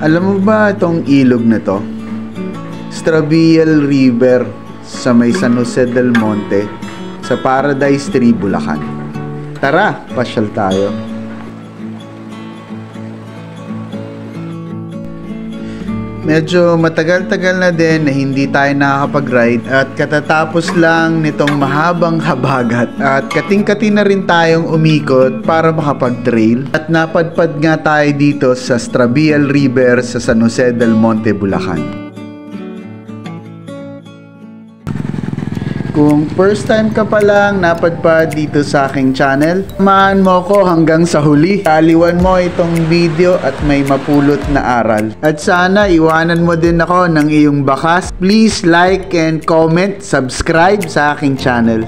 Alam mo ba itong ilog na to? Stravial River sa may San Jose del Monte sa Paradise Tree, Bulacan. Tara, pasyal tayo. Medyo matagal-tagal na din na hindi tayo nakakapag-ride at katatapos lang nitong mahabang habagat at kating-kati na rin tayong umikot para makapag-trail at napadpad nga tayo dito sa Stravial River sa San Jose del Monte, Bulacan. Kung first time ka pa lang napadpad dito sa aking channel, samahan mo ko hanggang sa huli. Kaliwan mo itong video at may mapulot na aral. At sana iwanan mo din ako ng iyong bakas. Please like and comment, subscribe sa aking channel.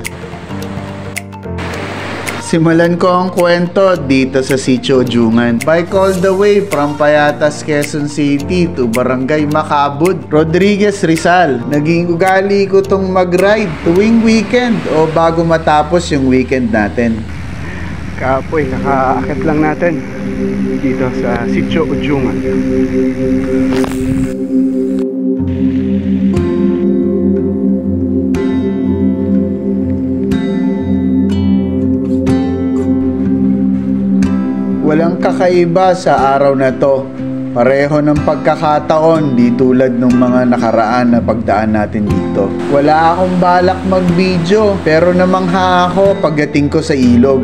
Simulan ko ang kwento dito sa Sitio Ojungan. Bike all the way from Payatas, Quezon City to Barangay Macabud, Rodriguez, Rizal. Naging ugali ko tong mag-ride tuwing weekend o bago matapos yung weekend natin. Kapoy, kakaakit lang natin dito sa Sitio Ojungan. Walang kakaiba sa araw na to. Pareho ng pagkakataon di tulad ng mga nakaraan na pagdaan natin dito. Wala akong balak mag-video pero namangha ako pagdating ko sa ilog.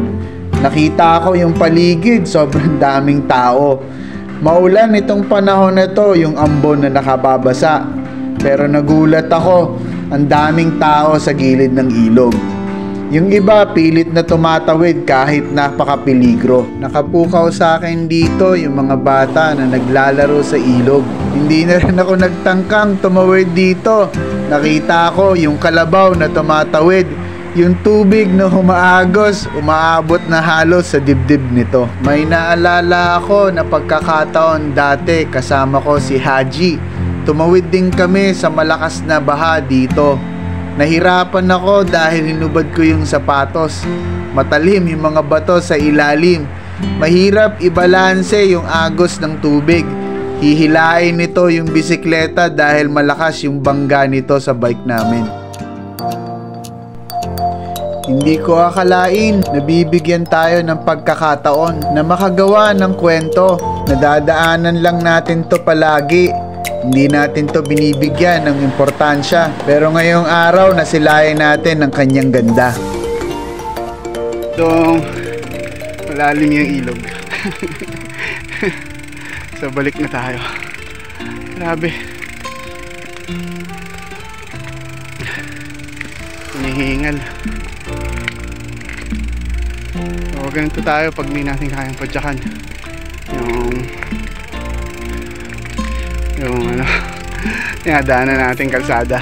Nakita ko yung paligid, sobrang daming tao. Maulan itong panahon na to, yung ambon na nakababasa. Pero nagulat ako, ang daming tao sa gilid ng ilog. Yung iba pilit na tumatawid kahit napakapiligro. Nakapukaw sa akin dito yung mga bata na naglalaro sa ilog. Hindi na rin ako nagtangkang tumawid dito. Nakita ko yung kalabaw na tumatawid. Yung tubig na humaagos, umaabot na halos sa dibdib nito. May naalala ako na pagkakataon dati kasama ko si Haji. Tumawid din kami sa malakas na baha dito. Nahirapan ako dahil hinubad ko yung sapatos. Matalim yung mga bato sa ilalim. Mahirap ibalanse yung agos ng tubig. Hihilain nito yung bisikleta dahil malakas yung bangga nito sa bike namin. Hindi ko akalain na bibigyan tayo ng pagkakataon na makagawa ng kwento. Nadadaanan lang natin to palagi. Hindi natin to binibigyan ng importansya. Pero ngayong araw nasilayan natin ng kanyang ganda. Itong malalim yung ilog. So balik na tayo. Grabe. Hinihingal. So ganito tayo pag may natin kayang padyakan. Yung ano, dinadaanan natin kalsada.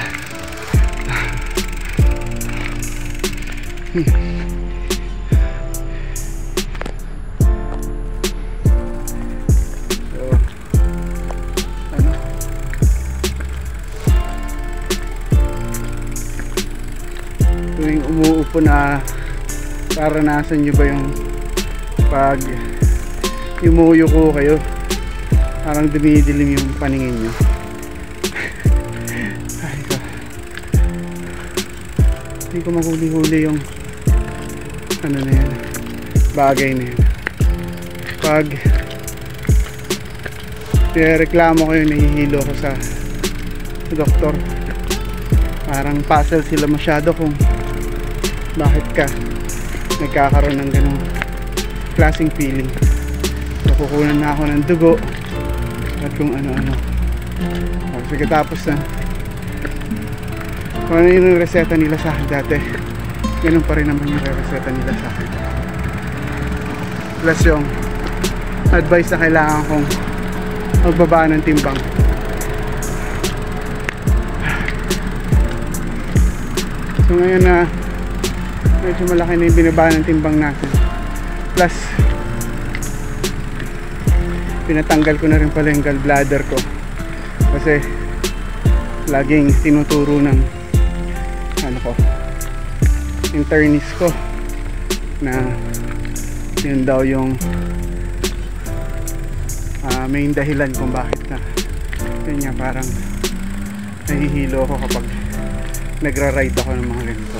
So, ano? Tuwing umuupo na, karanasan nyo ba yung pag yumuyuko kayo? Parang dumidilim yung paningin nyo. Ay ko. Hindi ko mahuli-huli yung ano na yan, bagay na yan. Pag reklamo ko yung nahihilo ko sa doktor, parang puzzle sila masyado kung bakit ka nagkakaroon ng ganong klaseng feeling. So kukunan na ako ng dugo at kung ano-ano. Pagkatapos na kung ano yung reseta nila sa akin dati, ganun pa rin naman yung reseta nila sa akin. Plus yung advice na kailangan kong magbaba ng timbang. So ngayon na medyo malaki na yung binaba ng timbang natin, plus pinatanggal ko na rin pala yung gallbladder ko kasi laging tinuturo ng ano ko, internist ko, na yun daw yung main dahilan kung bakit na ganyan, parang nahihilo ako kapag nagra-ride ako ng mga ganito.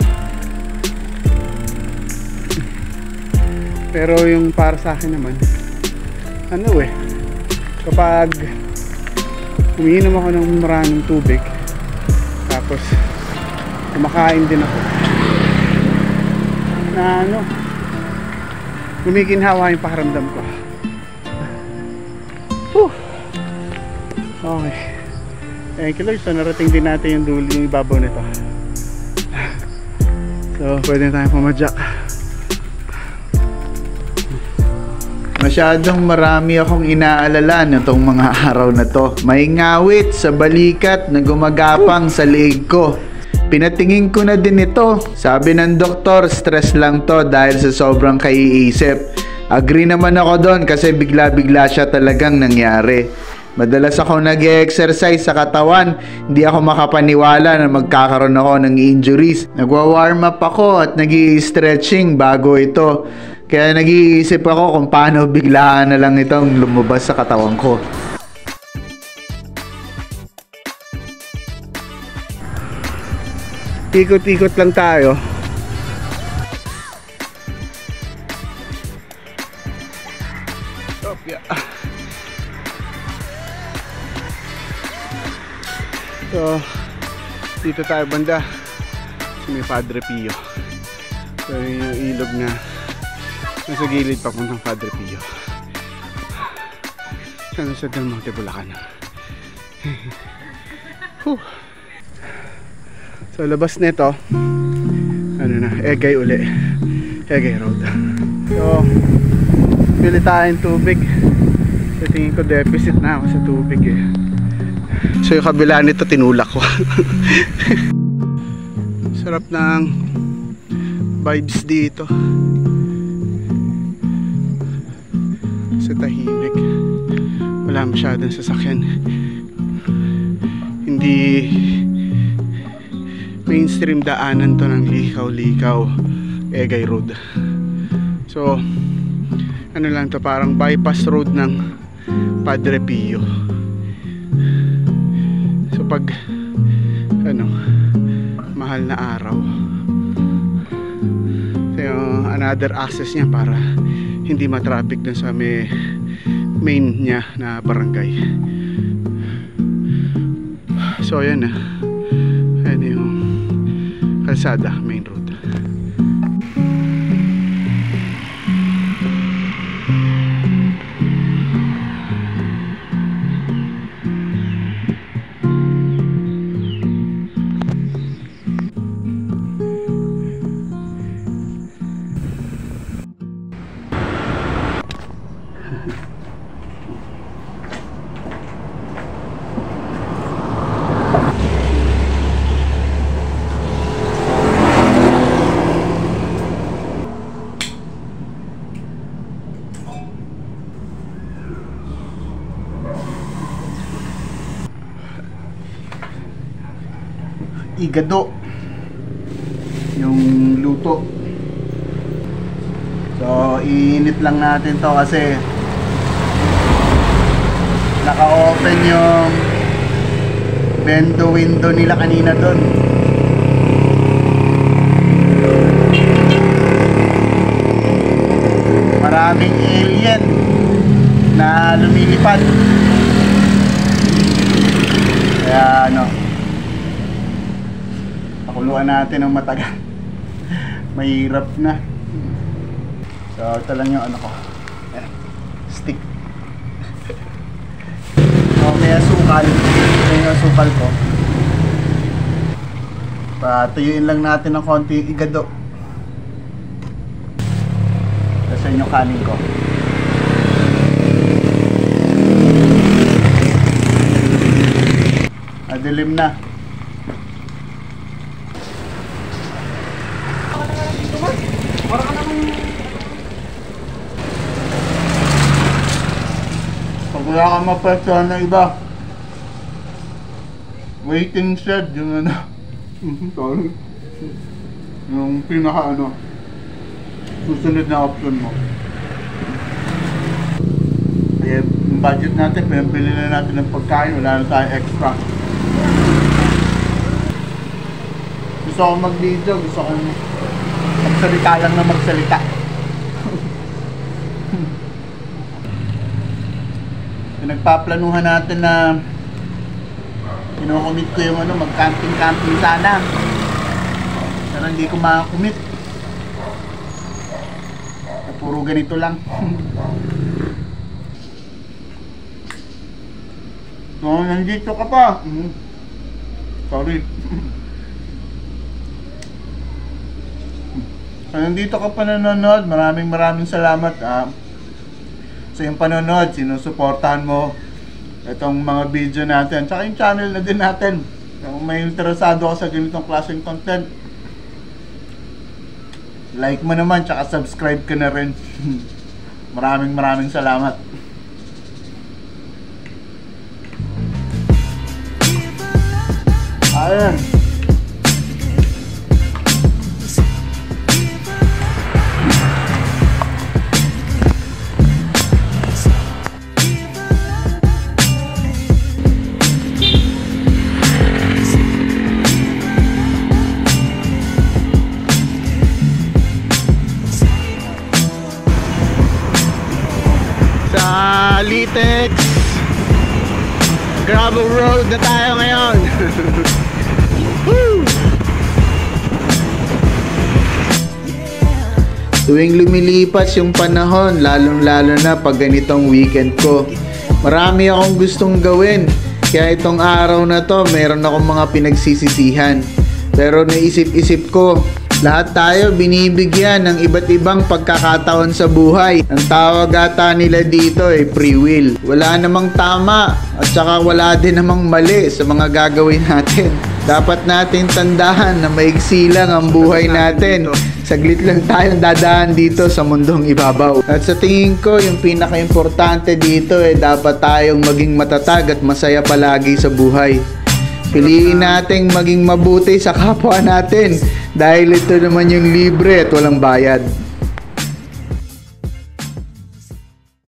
Pero yung para sa akin naman, kapag umiinom ako ng maraming tubig tapos kumakain din ako na gumiginhawa yung pakiramdam ko. Okay, thank you Lord. So narating din natin yung dulo, yung ibabaw nito. So pwede tayong pumadyak. Masyadong marami akong inaalala nitong mga araw na to. May ngawit sa balikat na gumagapang sa leeg ko. Pinatingin ko na din ito. Sabi ng doktor, stress lang to dahil sa sobrang kaiisip. Agree naman ako doon kasi bigla-bigla siya talagang nangyari. Madalas ako nag-exercise sa katawan, hindi ako makapaniwala na magkakaroon ako ng injuries. Nagwa-warm up ako at nag-i-stretching bago ito. Kaya nag-iisip ako kung paano biglaan na lang itong lumabas sa katawan ko. Ikot-ikot lang tayo. So, dito tayo banda sa may Padre Pio. So, yun yung ilog na nasa gilid papuntang Padre Pio. Sana sa Del Monte, Bulacan. So, labas nito, Egay uli. Egay Road. So, pili tayong tubig. So, tingin ko deficit na ako sa tubig eh. So yung kabila nito tinulak ko. Sarap ng vibes dito. Sa tahimik. Wala masyadong sasakyan. Hindi mainstream daanan to ng likaw-likaw Egay Road. So lang to, parang bypass road ng Padre Pio. Pag mahal na araw, so yung another access niya para hindi matraffic dun sa main niya na barangay. So ayan na, ayan yung kalsada, main road. Igado yung luto. So iinit lang natin to kasi naka-open yung bendo window nila kanina doon. Maraming alien na lumilipad. Kaya pakuluan natin ng matagal. Mahirap na. So ito lang yung stick. So may asukal. Ito yung asukal ko. Patuyuin lang natin ng konti yung igado. Tapos yun yung kanin ko. Madilim na. Pag wala kang mapwestuhan na iba, waiting shed yung sorry, yung pinaka susunod na option mo. Kaya yung budget natin, pinabili na natin ng pagkain, wala na tayong extra. Gusto ko mag-video, gusto ko magsalita lang na magsalita. Pinagpaplanuhan natin na kinocommit ko yung mag-camping sana. Pero hindi ko makakommit. Puro ganito lang. So, nandito ka pa. Sorry. So, nandito ka pa nanonood. Maraming salamat. Sa yung panonood, sinusuportahan mo itong mga video natin. Tsaka yung channel na din natin. Kung may interesado ka sa ganitong klaseng content, like mo naman, tsaka subscribe ka na rin. Maraming salamat. Ayan. Litex gravel road na tayo ngayon. Tuwing lumilipas yung panahon, lalong-lalo na pag ganitong weekend ko, marami akong gustong gawin. Kaya itong araw na to, meron akong mga pinagsisisihan. Pero naisip-isip ko, lahat tayo binibigyan ng iba't ibang pagkakataon sa buhay. Ang tawag ata nila dito ay free will. Wala namang tama at saka wala din namang mali sa mga gagawin natin. Dapat natin tandaan na maigsi lang ang buhay natin. Saglit lang tayong dadaan dito sa mundong ibabaw. At sa tingin ko, yung pinaka-importante dito ay dapat tayong maging matatag at masaya palagi sa buhay. Piliin nating maging mabuti sa kapwa natin dahil ito naman yung libre at walang bayad.